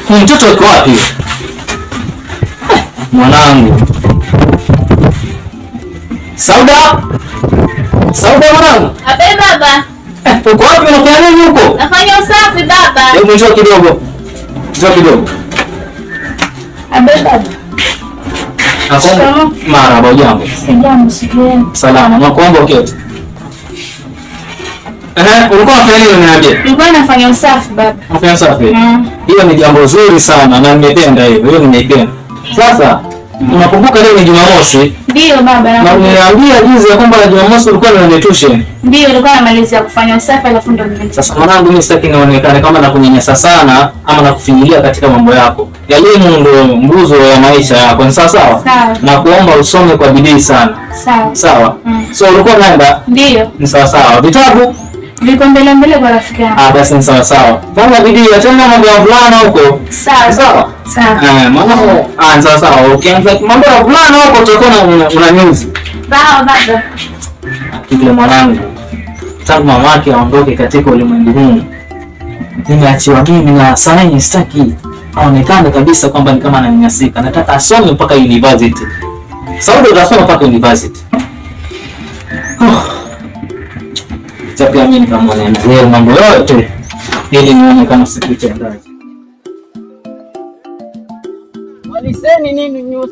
Mtoto yuko wapi? Mwanangu. Sauda? Sauda mwanangu. Abe baba. Uko wapi unafanya nini huko? Nafanya usafi baba. Hebu njoo kidogo. Njoo kidogo. Abe baba. Nakuomba marahaba, jambo. Sijambo, sijui. Salama. Nakuomba uketi. Ulikuwa unafanya nini unaniambia? Nilikuwa nafanya usafi baba. Unafanya usafi? Hiyo ni jambo zuri sana na nimependa hivyo. Hiyo nimeipenda. Sasa unakumbuka leo ni Jumamosi? Ndio baba. Na umeniambia juzi ya kwamba Jumamosi ulikuwa na tuition. Ndio, nilikuwa namalizia kufanya usafi alafu ndo nimeenda. Sasa mwanangu, mimi sitaki nionekane kama nakunyanyasa sana ama nakufinyilia katika mambo yako. Elimu ndo nguzo ya maisha yako. Ni sawa sawa? Na kuomba usome kwa bidii sana. Sawa. Sawa. So ulikuwa unaenda? Ndio. Ni sawa sawa. Vitabu viko mbele kwa rafiki yangu. Basi ni sawa sawa. Fanya bidii, achana mambo ya vulana huko. Sawa. Sawa. Sawa. Mwanangu, sawa sawa. Ukianza mambo ya vulana huko utakuwa una news. Sawa baba. Kile mwanangu, tangu mamake aondoke katika ulimwengu huu, nimeachiwa mimi na sasa sitaki aonekane kabisa kwamba ni kama ananyanyasika. Nataka asome mpaka university. Sauda utasoma mpaka university. Chapia mimi kama mwanamzee mambo yote ili nione kama sikitendaje. Waliseni nini news?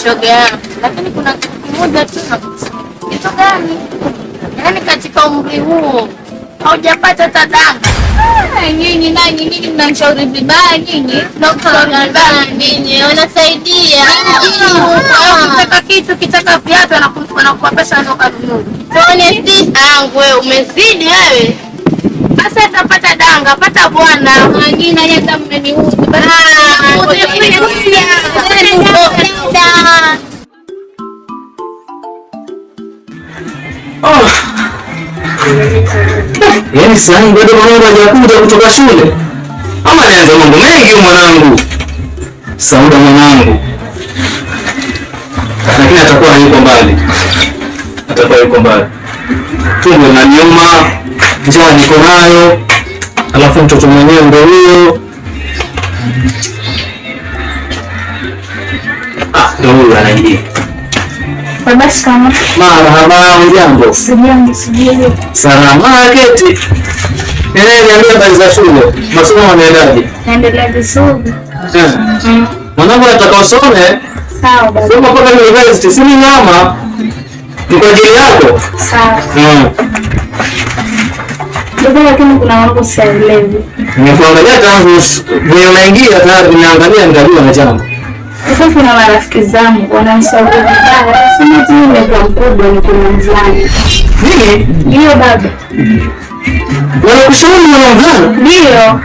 Shoga, lakini kuna kitu kimoja tu nakusema. Kitu gani? Yaani katika umri huu haujapata hata danga. Nyinyi mnanishauri vibaya nyinyi. Nyinyi wanasaidia. Ukitaka kitu, kitaka viatu anakupa pesa ukanunua. Tuone sisi angu wewe umezidi wewe. Sasa utapata danga, pata bwana. Nyinyi hata mmeniuzi. Yaani sasa bado mwanangu hajakuja kutoka shule. Ama anaanza mambo mengi mwanangu. Sauda mwanangu. Lakini atakuwa yuko mbali. Tumbo linaniuma, njaa niko nayo. Alafu mtoto mwenyewe ndio huyo. Ndio huyo anaingia. Basi kama marahaba, ujambo? Sijui. Salama keti. Niambia habari za shule. Masomo yanaendaje? Naendelea vizuri. Mwanangu nataka usome. Sawa baba. Soma mpaka university, si nyama. Ni kwa ajili yako. Sawa. Lakini kuna mambo sielewi. Nimekuangalia tangu wewe unaingia tayari nimeangalia na jambo. Sasa kuna marafiki zangu wananishauri vibaya. Sema tu mimi kwa mkubwa ni kuna mvulana. Nini? Ndio baba. Wanakushauri na mvulana? Ndio.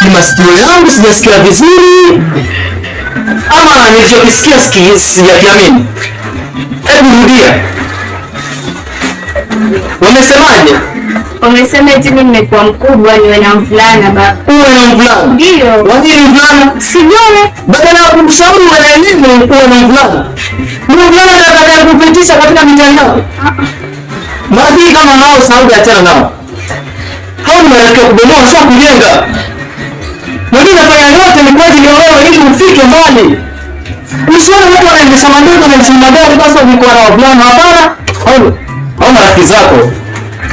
Ni masikio yangu sijasikia vizuri. Ama nilichokisikia sijakiamini. Hebu rudia. Wamesemaje? Wamesema eti mimi nimekuwa mkubwa niwe na mvulana baba. Uwe na mvulana? Ndio. Wajini mvulana? Sijui. Badala ya kumshauri uwe na elimu uwe na mvulana. Mvulana atakaye kupitisha katika mitandao. Marafiki kama hao Sauda achana nao. Hao ni marafiki wa kubomoa, sio kujenga. Mwingine anafanya yote ni kwa ajili ya wewe ili ufike mbali. Usione watu wanaendesha magari basi wamekuwa na wavulana. Hapana. Hao marafiki zako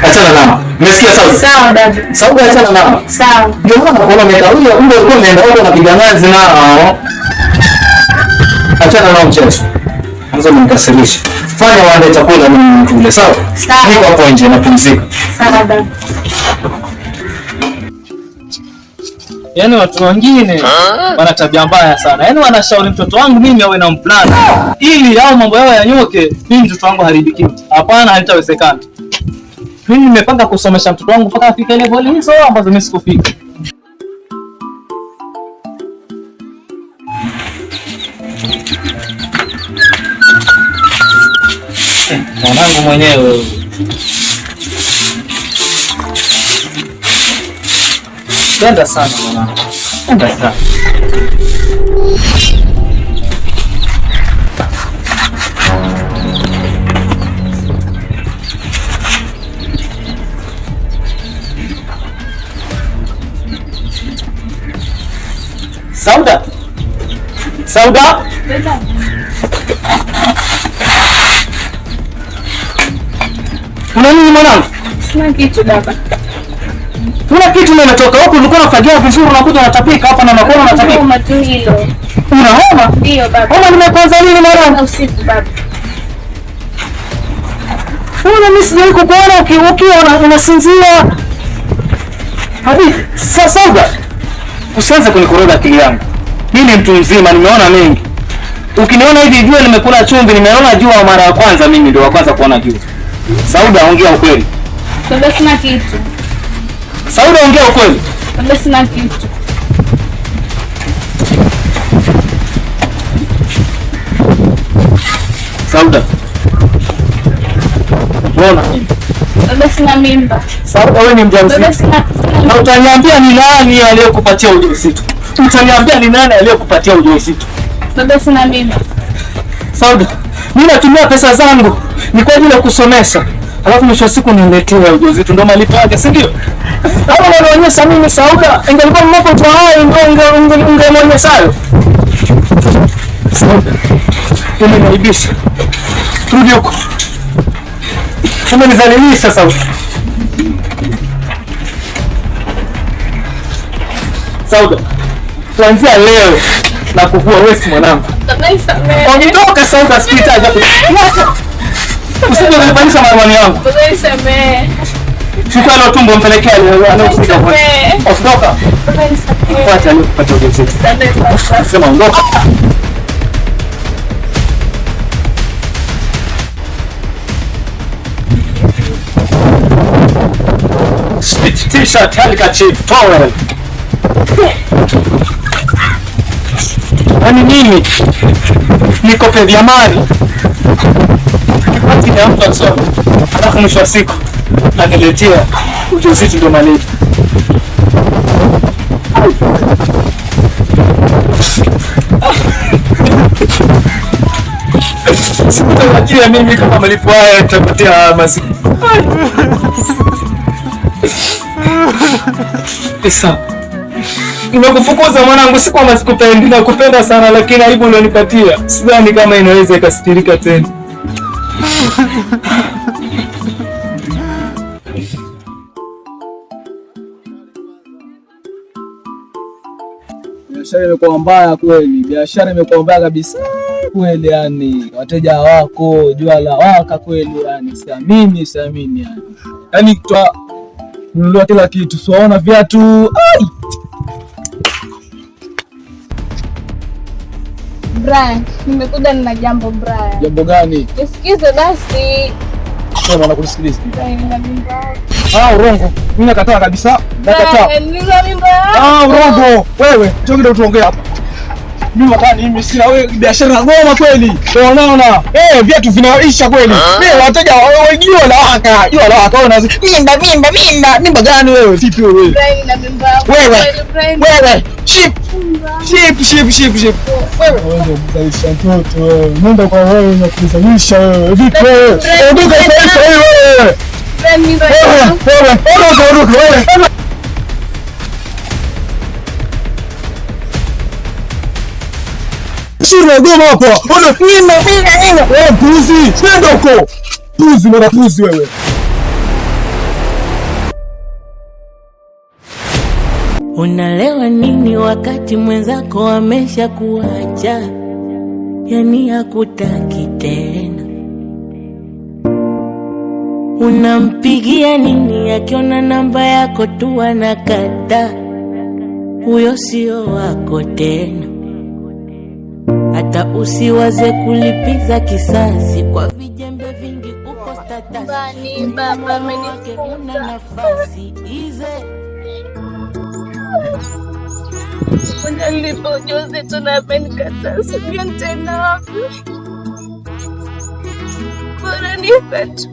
achana nao. Umesikia Sauda? Sawa dada. Sauda achana nao. Sawa. Ndio maana nakuona umekawia, kumbe ulikuwa umeenda huko na piga nazi nao. Achana nao mchezo. Anza mnikasirisha. Fanya waende chakula mimi nikule, sawa? Sawa. Niko hapo nje napumzika. Sawa dada. Yaani watu wengine wana tabia mbaya sana. Yaani wanashauri mtoto wangu mimi awe na mvulana ili hao mambo yao yanyoke, mimi mtoto wangu haribiki. Hapana, haitawezekana. Mimi nimepanga kusomesha mtoto wangu mpaka afike level hizo ambazo mimi sikufika. Mwanangu mwenyewe. Penda sana mwanangu. Penda sana. Sauda. Sauda. Kuna nini mwanangu? Sina kitu baba. Kuna kitu nimetoka huko, ulikuwa unafagia vizuri, unakuja unatapika hapa na unakuwa unatapika. Homa tu hilo. Una homa? Ndio baba. Homa nimeanza nini mwanangu? Usiku baba. Mimi sijawahi kukuona ukiwa unasinzia. Hadi sasa usianze kunikoroga akili yangu. Mimi ni mtu mzima, nimeona mengi. Ukiniona hivi jua nimekula chumvi, nimeona jua mara ya kwanza, mimi ndio wa kwanza kuona jua. Sauda, ongea ukweli. Baba sina kitu. Sauda, ongea ukweli. Baba sina kitu. Sauda. Mbona? Baba sina mimba. Sauda, wewe ni mjamzito. Baba sina. Na utaniambia ni nani aliyekupatia ujauzito? Utaniambia ni nani aliyekupatia ujauzito? Baba sina mimba. Sauda, mimi natumia pesa zangu ni kwa ajili ya kusomesha. Alafu mwisho wa siku niletee ujauzito ndio malipo yake, si ndio? Kama unanionyesha mimi Sauda, ingelikuwa mnapo tu hai ndio ungemwonyesha hayo. Sauda, umeniaibisha. Rudi huko. Umenizalilisha Sauda. Sauda, kuanzia leo na kuvua wewe mwanangu. Ondoka Sauda, hospitali hapo. Usije kunibadilisha marwani yangu. Baba nisamehe. Chukua ile tumbo mpelekea anausika kwa. Ondoka. Baba nisamehe. Fuata leo kupata ujauzito. Sema ondoka. T-shirt halika chip towel. Yaani mimi niko pedia mali kipati na mtu asoma, alafu mwisho wa siku ananiletea ujauzito ndio malipo. Sikutarajia mimi kama malipo haya nitapatia masiku. Isa, nimekufukuza mwanangu, si kwamba sikupendi, nakupenda sana, lakini aibu ulionipatia sidhani kama inaweza ikasitirika tena. Biashara imekuwa mbaya kweli, biashara imekuwa mbaya kabisa kweli, yani wateja wako jua la waka kweli, yani siamini yani. Yani toa nunua kila kitu, siwaona viatu. Ai! Brian, nimekuja na jambo Brian. Jambo gani? Nisikize basi. Sema na kusikiliza. Brian, nina mimba. Urongo. Mimi nakataa kabisa. Nakataa. Brian, nina mimba. Urongo. Wewe, njoo kidogo tuongee hapa. Mimi wakati mimi sina wewe biashara ngoma kweli. Unaona? Viatu vinaisha kweli. Mimi wateja wajua la waka. Jua la waka unazi. Mimba gani wewe? Vipi wewe? Brian, nina mimba. Wewe. Ship. Wewe mzalisha mtoto wewe. Nenda kwa wewe na kuzalisha wewe. Vipi wewe? Ondoka sasa wewe. Brian, mimba. Wewe. Ondoka wewe. Sura goma hapo. Ona mimba. Wewe puzi. Nenda huko. Puzi wewe. Unalewa nini wakati mwenzako amesha kuacha? Yani hakutaki tena. Unampigia nini akiona namba yako tu anakata? Huyo sio wako tena. Hata usiwaze kulipiza kisasi kwa vijembe vingi uko status. Baba amenifunga nafasi ize. Mbona nilipo ujauzito na amenikataa, sijui nitaenda wapi. Bora nife tu.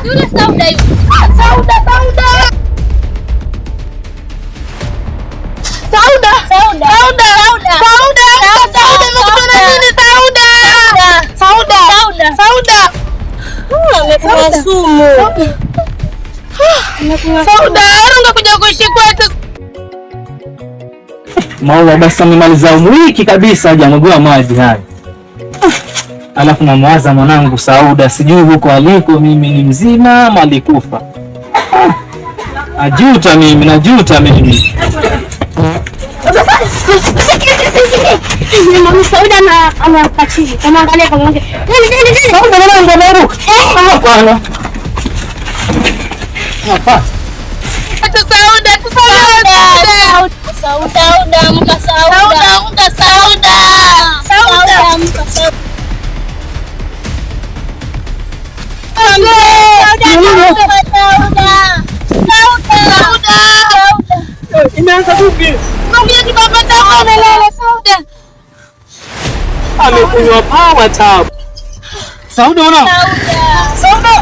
Yule Sauda yule. Sauda. Sauda, unakuja kuishi kwetu. Maua basi amemaliza wiki kabisa hajamwagiwa maji haya. Alafu namwaza mwanangu Sauda, sijui huko aliko, mimi ni mzima ama alikufa. Najuta mimi. Mama Sauda na anakachini. Kama angalia kama ngine. Sauda mwanangu anaruka. Hapana. Imeanza vipi? Amekunywa pawa tabu. Sauda una? Sauda